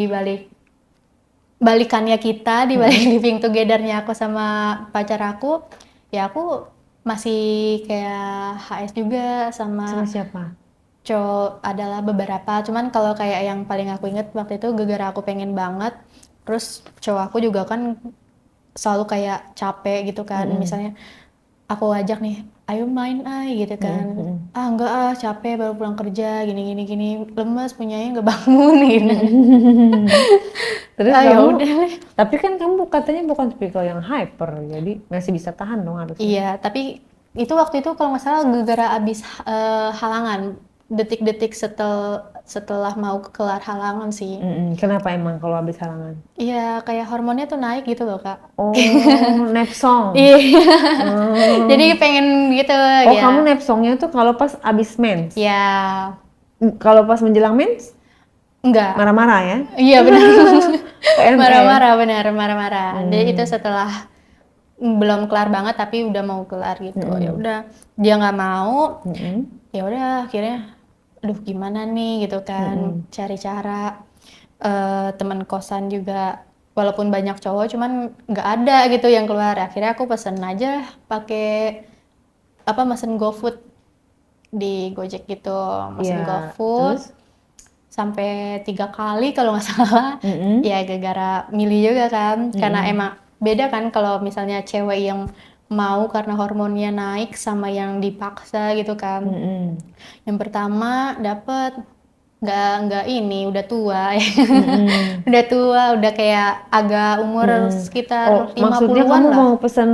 di balikannya kita, di balik living together-nya aku sama pacar aku, ya aku masih kayak HS juga Sama sama siapa? cowok adalah beberapa. Cuman kalau kayak yang paling aku inget waktu itu gara-gara aku pengen banget, terus cowok aku juga kan selalu kayak capek gitu kan. Mm-mm. Misalnya aku ajak nih, ayo main ay gitu Mm-mm. kan. Mm-mm. Ah enggak ah capek baru pulang kerja gini gini gini lemes punyanya nggak bangun gitu. Terus Ah ya kamu, udah deh. tapi kan kamu katanya bukan tipikal yang hyper, jadi masih bisa tahan dong harusnya. Iya, tapi itu waktu itu kalau nggak salah gara-gara abis halangan, detik-detik setelah mau kelar halangan sih. Mm-mm. Kenapa emang kalau habis halangan? Iya, kayak hormonnya tuh naik gitu loh, Kak. Oh, nap song. Iya, jadi Hmm. pengen gitu Oh, kamu ya. nap songnya tuh kalau pas abis mens. Ya, Kalau pas menjelang mens, enggak. marah-marah ya? Iya benar. PMS. Marah-marah, benar, marah-marah. Jadi itu Hmm. setelah belum kelar banget tapi udah mau kelar gitu. Ya Mm-mm. udah, dia nggak mau. Mm-mm. Ya udah akhirnya aduh gimana nih gitu kan Mm-mm. cari cara teman kosan juga walaupun banyak cowok cuman nggak ada gitu yang keluar akhirnya aku pesen aja pakai apa mesen GoFood di Gojek gitu mesen Ya, GoFood terus? sampai 3 kali kalau nggak salah Mm-mm. ya gara-gara milih juga kan karena Mm-mm. emang beda kan kalau misalnya cewek yang mau karena hormonnya naik sama yang dipaksa gitu kan. Mm-mm. Yang pertama dapet nggak ini udah tua ya. Mm-mm. Udah tua, udah kayak agak umur Mm-mm. Oh, sekitar maksudnya 50-an kamu lah. mau pesen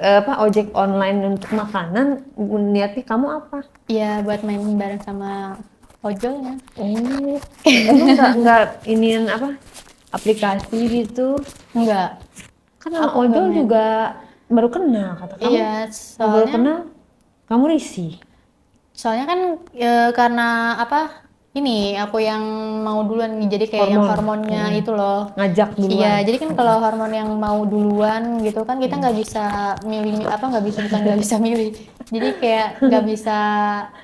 apa ojek online untuk makanan, niatnya kamu apa? Ya buat main bareng sama ojolnya. Oh, emang nggak iniin apa aplikasi gitu? Enggak, Kan anak aku nggak ojol main. juga baru kenal, kata kamu. Iya, Baru soalnya kenal, kamu risih. soalnya kan karena apa? Ini aku yang mau duluan nih, jadi kayak yang Hormon. hormonnya Mm-mm. itu loh. Ngajak Iya, duluan. jadi kan Mm-mm. kalau hormon yang mau duluan gitu kan kita nggak bisa milih apa nggak bisa bukan nggak bisa milih. Jadi kayak nggak bisa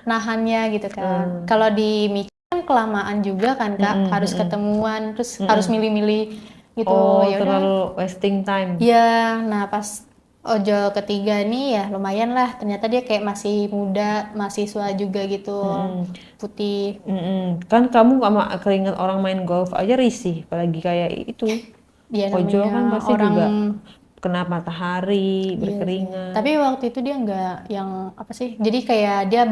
nahannya gitu kan. Mm. Kalau di Mica kan kelamaan juga kan Kak, Mm-mm. harus Mm-mm. ketemuan terus harus Mm-mm. milih-milih gitu. Oh, Ya udah. terlalu wasting time. Iya, nah pas ojol ketiga ini ya lumayan lah. Ternyata dia kayak masih muda, mahasiswa juga gitu, Mm-mm. putih. Mm-mm. Kan kamu sama keringat orang main golf aja risih, apalagi kayak itu. Dia Ojol namanya kan pasti orang. juga kena matahari, Iya sih. berkeringat. Tapi waktu itu dia nggak yang apa sih? Jadi kayak dia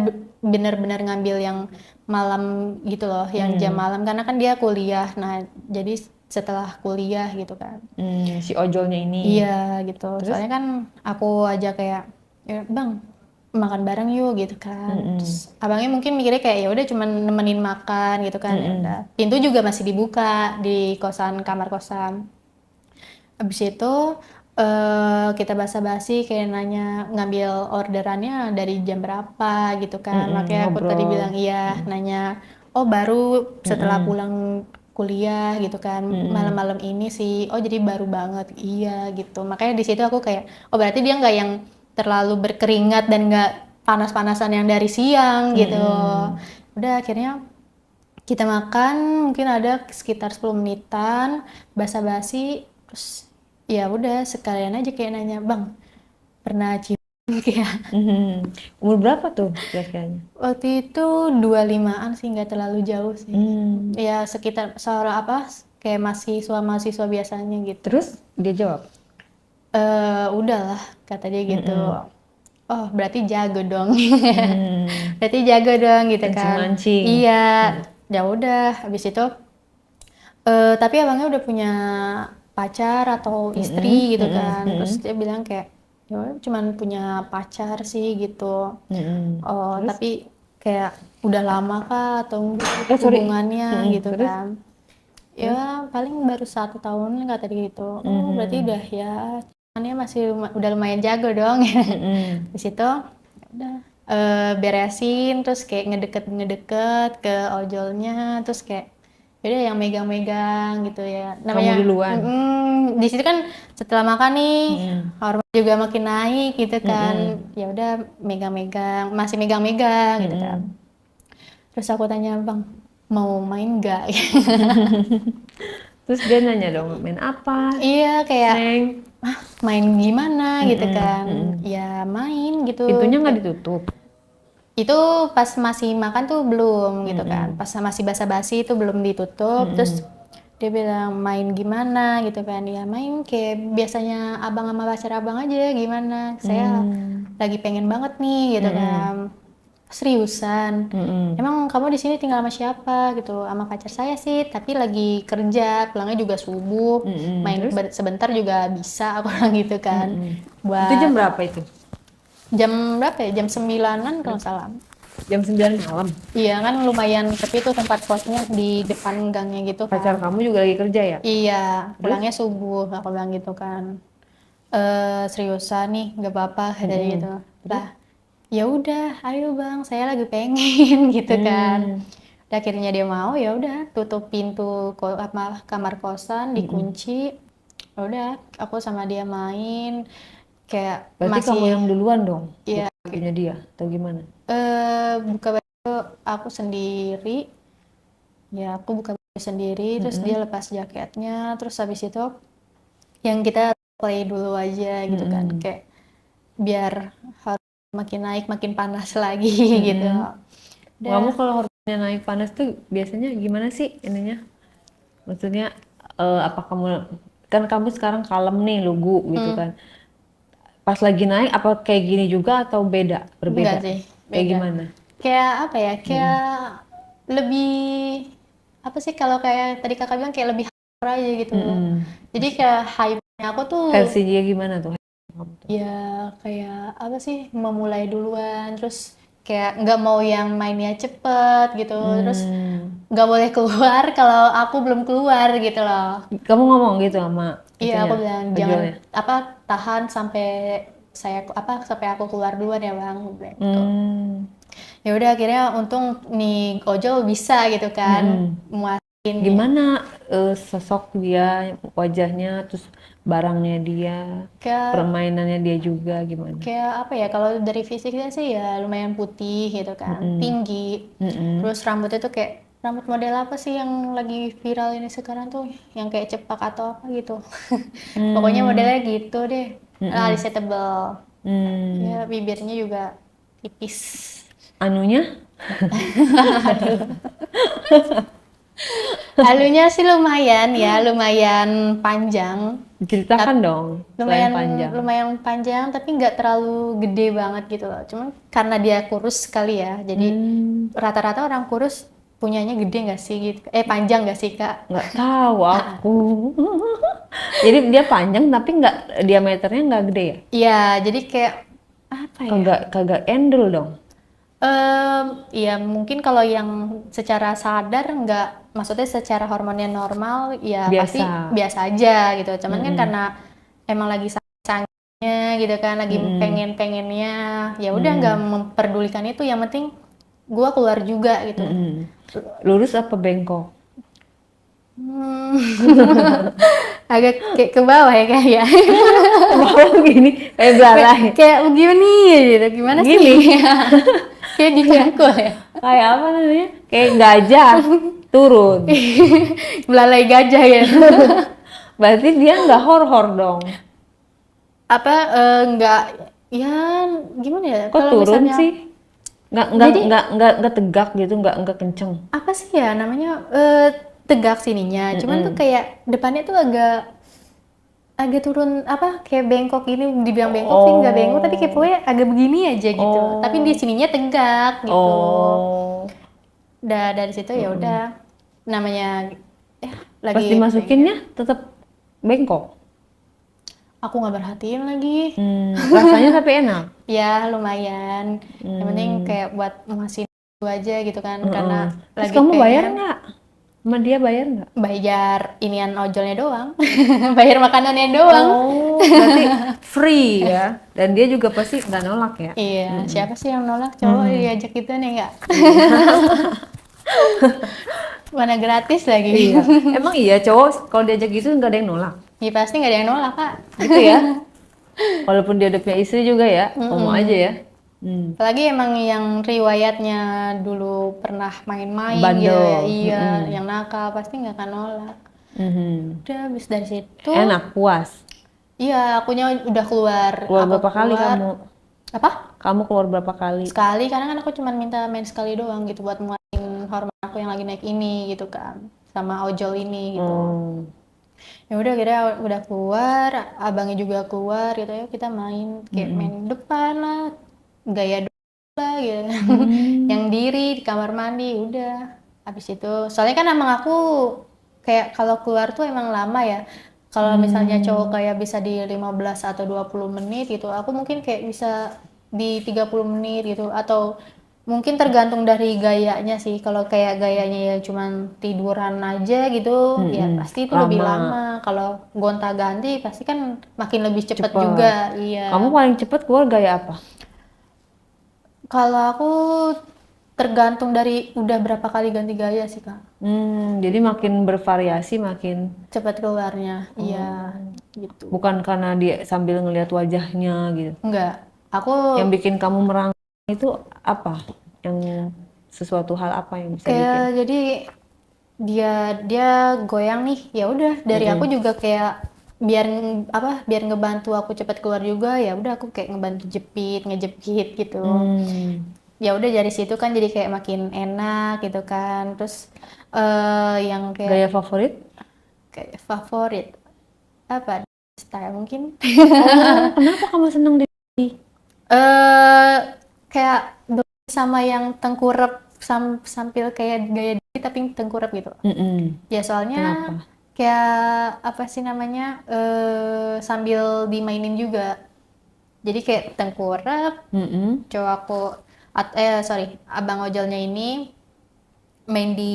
benar-benar ngambil yang malam gitu loh, yang jam Hmm. malam karena kan dia kuliah. Nah, jadi setelah kuliah gitu kan. Si ojolnya ini. Iya gitu. Terus? Soalnya kan aku aja kayak, ya Bang, makan bareng yuk gitu kan. Terus Mm-mm. abangnya mungkin mikirnya kayak ya udah cuman nemenin makan gitu kan. Ya udah. Mm-mm. Pintu juga masih dibuka di kosan kamar kosan. Habis itu kita basa-basi kayak nanya ngambil orderannya dari jam berapa gitu kan. Mm-mm. Makanya aku tadi bilang Ngobrol. iya, nanya, oh baru setelah Mm-mm. pulang kuliah gitu kan, Mm-mm. malam-malam ini sih. Oh jadi baru banget, iya gitu. Makanya di situ aku kayak, oh berarti dia nggak yang terlalu berkeringat dan nggak panas-panasan yang dari siang gitu. Mm-mm. Udah akhirnya kita makan mungkin ada sekitar 10 menitan basa-basi terus ya udah sekalian aja kayak nanya bang pernah cium kayak Mhm. Umur berapa tuh kira-kiranya? waktu itu 25-an sih nggak terlalu jauh sih Hmm. ya sekitar seorang apa kayak mahasiswa biasanya gitu. Terus dia jawab? Udahlah kata dia gitu. Mm-mm. Oh berarti jago dong. Hmm. Berarti jago dong gitu kan. Mancing-mancing. Iya, Mm. ya udah habis itu tapi abangnya udah punya pacar atau Mm-mm. istri gitu Mm-mm. kan. Terus Mm-mm. dia bilang kayak, ya udah cuman punya pacar sih gitu. Mm-mm. Oh, Terus? tapi kayak udah lama kah atau enggak Sorry. hubungannya Mm-mm. gitu Terus? kan. Terus? Ya paling baru 1 tahun kata dia gitu. Oh, berarti Mhm. udah ya, cumannya masih udah lumayan jago dong. Mm-mm. Di situ ya udah beresin terus kayak ngedeket-ngedeket ke ojolnya terus kayak yaudah yang megang-megang gitu ya Kamu namanya duluan. di situ kan setelah makan nih Mm-mm. hormon juga makin naik gitu kan Mm-mm. ya udah megang-megang masih megang-megang gitu kan Mm-mm. terus aku tanya bang mau main nggak? Terus dia nanya dong, main apa, Iya kayak Neng? main gimana gitu kan? Mm-mm. Ya main gitu. Pintunya nggak ditutup. Itu pas masih makan tuh belum gitu kan. Mm-mm. Pas masih basa-basi itu belum ditutup. Terus Mm-mm. dia bilang main gimana gitu kan. Ya main kayak biasanya abang sama pacar abang aja gimana. Saya Mm. lagi pengen banget nih gitu Mm-mm. kan. Seriusan. Mm-mm. Emang kamu di sini tinggal sama siapa gitu? Sama pacar saya sih, tapi lagi kerja, pulangnya juga subuh. Mm-mm. Main Terus? sebentar juga bisa aku bilang gitu kan. Mm-mm. Itu jam Buat berapa itu? jam berapa ya? Jam 9-an kalau nggak salah. Jam 9 malam. Iya kan lumayan sepi tuh tempat kosnya di depan gangnya gitu Pacar kan. kamu juga lagi kerja ya? Iya, Terus? pulangnya subuh, aku bilang gitu kan. Seriusan nih, nggak apa-apa katanya Mm-mm. gitu. Lah, ya udah, ayo bang, saya lagi pengen gitu kan. Mm. Udah, akhirnya dia mau, ya udah tutup pintu kamar kosan, Mm-mm. dikunci. Ya udah, aku sama dia main, kayak Berarti kamu yang masih duluan dong? ya Buka bajunya dia atau gimana? buka baju aku sendiri. Ya, aku buka baju sendiri, terus dia Mm-mm. lepas jaketnya, terus habis itu yang kita play dulu aja gitu kan, Mm-mm. kayak biar harus makin naik, makin panas lagi gitu. Mm-mm. Kamu Udah, kalau hormonnya naik panas tuh biasanya gimana sih ininya? Maksudnya apa kamu kan kamu sekarang kalem nih lugu gitu kan? Pas lagi naik apa kayak gini juga atau beda? enggak Berbeda? sih, Kayak beda. gimana? Kayak apa ya, Mm-mm. kayak lebih, apa sih kalau kayak tadi kakak bilang kayak lebih hyper aja gitu. Mm-mm. Jadi kayak hype-nya aku tuh Versi dia gimana tuh? Kamu tuh? ya kayak apa sih, memulai duluan, terus kayak nggak mau yang mainnya cepet gitu, terus Hmm. nggak boleh keluar kalau aku belum keluar gitu loh. Kamu ngomong gitu sama Iya aku itunya, bilang jangan ojolnya? apa, tahan sampai sampai aku keluar duluan ya bang, aku bilang gitu. Hmm. Ya udah, akhirnya untung nih ojol bisa gitu kan Mm-mm. muatin. Gimana sosok dia, wajahnya, terus barangnya dia, Kayak permainannya dia juga gimana? kayak apa ya, kalau dari fisiknya sih ya lumayan putih gitu kan, Mm-mm. tinggi. Mm-mm. Terus rambutnya tuh kayak rambut model apa sih yang lagi viral ini sekarang tuh, yang kayak cepak atau apa gitu. Pokoknya Hmm. modelnya gitu deh. Mm-mm. Resetable. Hmm. Ya bibirnya juga tipis. Anunya? Halunya sih lumayan ya, lumayan panjang. Ceritakan dong, selain Lumayan panjang. lumayan panjang tapi nggak terlalu gede banget gitu loh. Cuman karena dia kurus sekali ya, jadi Hmm. rata-rata orang kurus punyanya gede nggak sih gitu? Panjang nggak sih kak? Nggak tahu aku. Jadi dia panjang tapi nggak diameternya nggak gede ya? Iya, jadi kayak apa ya? Kagak kagak endul dong. Ya mungkin kalau yang secara sadar nggak, maksudnya secara hormonnya normal ya pasti Biasa. biasa aja gitu. Cuman kan Mm-mm. karena emang lagi sanggenya gitu kan, lagi Mm-mm. pengennya, ya udah nggak Mm-mm. memperdulikan itu. Yang penting gua keluar juga gitu. Mm-mm. Lurus apa bengkok? Hmm, agak kayak ke bawah ya kayak Mau gini kayak belalai. kayak begini gitu. Gimana sih? Gini. Kayak dicangkul ya. Kayak apa namanya? Kayak gajah turun. Belalai gajah ya. Berarti dia nggak hor-hor dong. Apa nggak, ya gimana ya, Kok kalau turun misalnya sih? Jadi- Nggak tegak gitu, nggak kenceng. apa sih ya namanya, tegak sininya, cuman tuh kayak depannya tuh agak agak turun, apa kayak bengkok gini, dibilang bengkok sih nggak bengkok, tapi kayak pokoknya agak begini aja gitu, Oh. tapi di sininya tegak gitu. Oh. Udah dari situ ya udah, namanya Pas lagi dimasukinnya tetap bengkok. aku nggak perhatiin lagi. Rasanya tapi enak. Ya lumayan, yang penting kayak buat masih dulu aja gitu kan, karena Terus lagi kamu bayar pengen nggak? Sama dia bayar nggak? bayar inian ojolnya doang. Bayar makanannya doang. Oh, berarti free ya. Dan dia juga pasti nggak nolak ya. Iya, siapa sih yang nolak cowok diajak gitu nih enggak? Mana gratis lagi. Iya. Emang iya cowok kalau diajak gitu nggak ada yang nolak. Ya pasti nggak ada yang nolak kak. Gitu ya. Walaupun dia udah punya istri juga ya, ngomong aja ya. Apalagi emang yang riwayatnya dulu pernah main-main gitu ya, Bandel. iya, yang nakal pasti nggak akan nolak. Mhm. Udah habis dari situ, Enak, puas. iya akunya udah keluar, Keluar aku berapa kali keluar, kamu? apa? Kamu keluar berapa kali? Sekali, karena kan aku cuma minta main sekali doang gitu buat muatin hormon aku yang lagi naik ini gitu kan, sama ojol ini gitu. Oh. Ya udah kira udah keluar, abangnya juga keluar gitu ya, kita main kayak main depan lah, gaya lah gitu. Yang diri di kamar mandi udah. Habis itu soalnya kan emang aku kayak kalau keluar tuh emang lama ya. Kalau misalnya cowok kayak bisa di 15 atau 20 menit gitu, aku mungkin kayak bisa di 30 menit gitu, atau mungkin tergantung dari gayanya sih. Kalau kayak gayanya ya cuman tiduran aja gitu, ya pasti itu lebih Lama. lama. Kalau gonta-ganti pasti kan makin lebih cepet Cepet. juga. Kamu Iya. paling cepet keluar gaya apa? Kalau aku tergantung dari udah berapa kali ganti gaya sih Kak. Jadi makin bervariasi, makin Cepat keluarnya. Iya, gitu. bukan karena dia sambil ngelihat wajahnya gitu. Enggak. Aku Yang bikin kamu merang itu apa? Yang sesuatu hal apa yang bisa bikin? kayak jadi dia dia goyang nih. Ya udah dari aku juga kayak biar apa? Biar ngebantu aku cepat keluar juga, ya udah aku kayak ngebantu jepit, ngejepit gitu. Ya udah dari situ kan jadi kayak makin enak gitu kan. Terus yang Gaya kayak favorit? favorit apa? Style mungkin. Oh, kenapa kamu seneng di? eh kayak sama yang tengkurap sambil kayak gaya diri tapi tengkurap gitu. Ya soalnya Kenapa? kayak apa sih namanya, sambil dimainin juga. Jadi kayak tengkurap, cowok aku sorry, abang ojolnya ini main di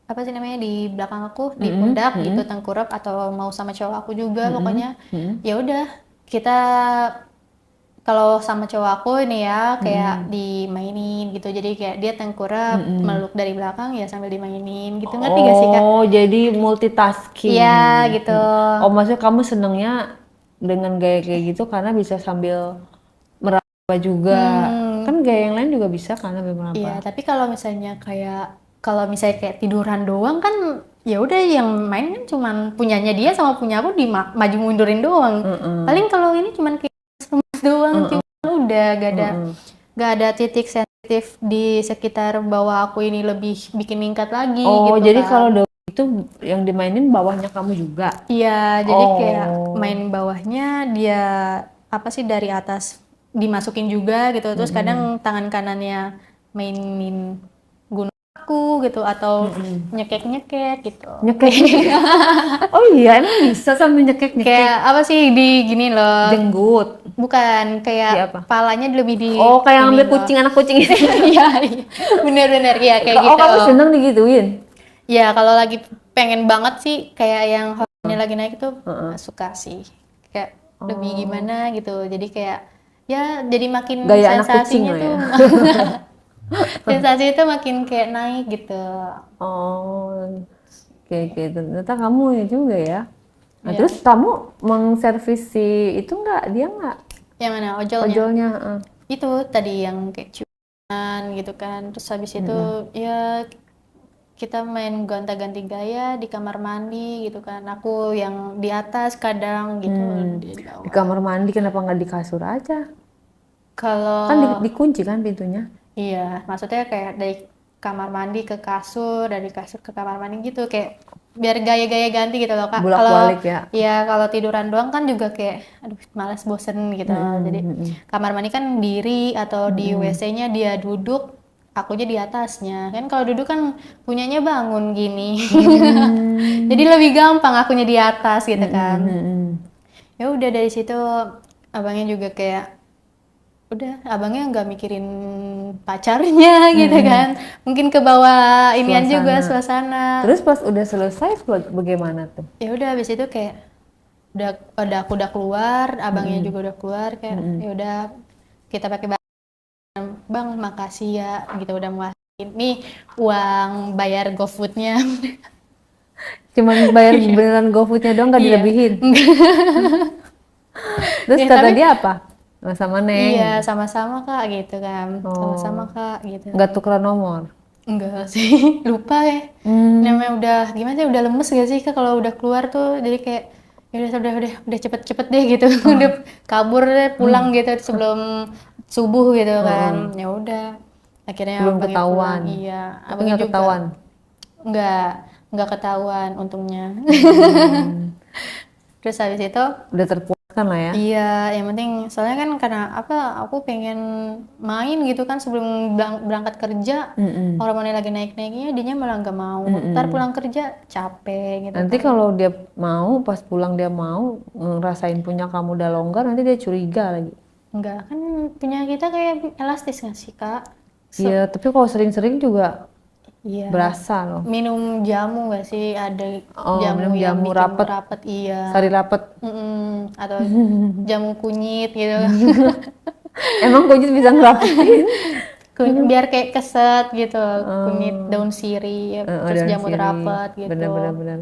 apa sih namanya di belakang aku, di pundak gitu tengkurap, atau mau sama cowok aku juga pokoknya. Ya udah kita kalau sama cowok aku ini ya kayak dimainin gitu, jadi kayak dia tengkurap meluk dari belakang ya sambil dimainin gitu, ngerti gak sih Kak? Oh, jadi multitasking. Iya gitu. Oh, maksudnya kamu senengnya dengan gaya kayak gitu karena bisa sambil meraba juga. Kan gaya yang lain juga bisa karena Iya, meraba. tapi kalau misalnya kayak tiduran doang kan ya udah, yang main kan cuman punyanya dia sama punya aku di maju mundurin doang. Paling kalau ini cuman kayak remes doang, cuma udah gak ada titik sensitif di sekitar bawah aku ini lebih bikin meningkat lagi Oh, gitu jadi kalau kan. itu yang dimainin bawahnya kamu juga. Iya, jadi kayak Oh. main bawahnya dia apa sih dari atas dimasukin juga gitu. Terus kadang tangan kanannya mainin gunung aku gitu, atau nyekek-nyekek gitu. Nyekek. Oh iya, emang bisa sambil nyekek-nyekek Kayak apa sih di gini loh. jenggut. Bukan, Di kayak apa? palanya lebih di Oh, kayak ini ngambil loh. kucing, anak kucing itu. Iya, iya. Bener-bener ya kayak Oh, gitu. kamu seneng digituin? Ya kalau lagi pengen banget sih kayak yang hormonnya lagi naik itu suka sih. Kayak lebih gimana gitu. Jadi kayak ya jadi makin Gaya anak kucing sensasinya lah ya. tuh sensasi itu makin kayak naik gitu. Oh, kayak gitu. Ternyata kamu ya juga ya. Nah, Ya. terus kamu mengservis si itu nggak? Dia nggak? Yang mana ojolnya? Ojolnya? Itu tadi yang kayak ciuman gitu kan. Terus habis itu ya kita main gonta-ganti gaya di kamar mandi gitu kan. Aku yang di atas kadang gitu, dia di Di bawah. kamar mandi kenapa nggak di kasur aja? Kalau Kan dikunci kan pintunya? iya, maksudnya kayak dari kamar mandi ke kasur, dari kasur ke kamar mandi gitu, kayak biar gaya-gaya ganti gitu loh Kak. Kalau Bolak-balik ya. ya kalau tiduran doang kan juga kayak aduh malas bosen gitu. Jadi kamar mandi kan diri atau di WC-nya dia duduk, akunya di atasnya. Kan kalau duduk kan punyanya bangun gini. Jadi lebih gampang akunya di atas gitu kan. Ya udah dari situ abangnya juga kayak udah, abangnya nggak mikirin pacarnya gitu kan, mungkin ke bawah inian juga suasana. Terus pas udah selesai bagaimana tuh? Ya udah habis itu kayak aku udah keluar, abangnya juga udah keluar, kayak ya udah kita pakai bang makasih ya gitu, udah nguasain nih uang bayar GoFood-nya. Cuman bayar beneran GoFood-nya doang nggak Iya. dilebihin? Terus Ya, kata tapi dia apa? sama Neng. Iya, sama-sama Kak gitu kan. Sama-sama Oh, Kak gitu. nggak tukeran nomor. Enggak sih, lupa ya. Hmm. Namanya udah gimana sih, udah lemes gak sih Kak kalau udah keluar tuh, jadi kayak ya udah cepet-cepet deh gitu. Udah Oh. kabur deh pulang gitu sebelum subuh gitu kan. Heeh. Ya udah. Akhirnya Belum abangnya pulang. ketahuan. Iya, Tapi abangnya nggak juga ketahuan. enggak enggak ketahuan untungnya. Hmm. Terus habis itu Udah terpuaskan lah ya. iya, yang penting soalnya kan karena apa, aku pengen main gitu kan sebelum berangkat kerja. Mm-mm. Hormonnya lagi naik-naiknya, dianya malah nggak mau. Ntar Mm-mm. pulang kerja capek gitu Nanti kan. kalau dia mau, pas pulang dia mau ngerasain punya kamu udah longgar, nanti dia curiga lagi. Enggak, kan punya kita kayak elastis nggak sih Kak? Iya, tapi kalau sering-sering juga Iya, berasa loh. minum jamu nggak sih? Ada Oh, jamu minum yang jamu bikin rapet, rapet, iya. sari rapet. Atau jamu kunyit gitu. Emang kunyit bisa ngerapetin? Biar kayak keset gitu, kunyit Oh, daun sirih, terus daun jamur sirih. rapet gitu. Bener-bener bener.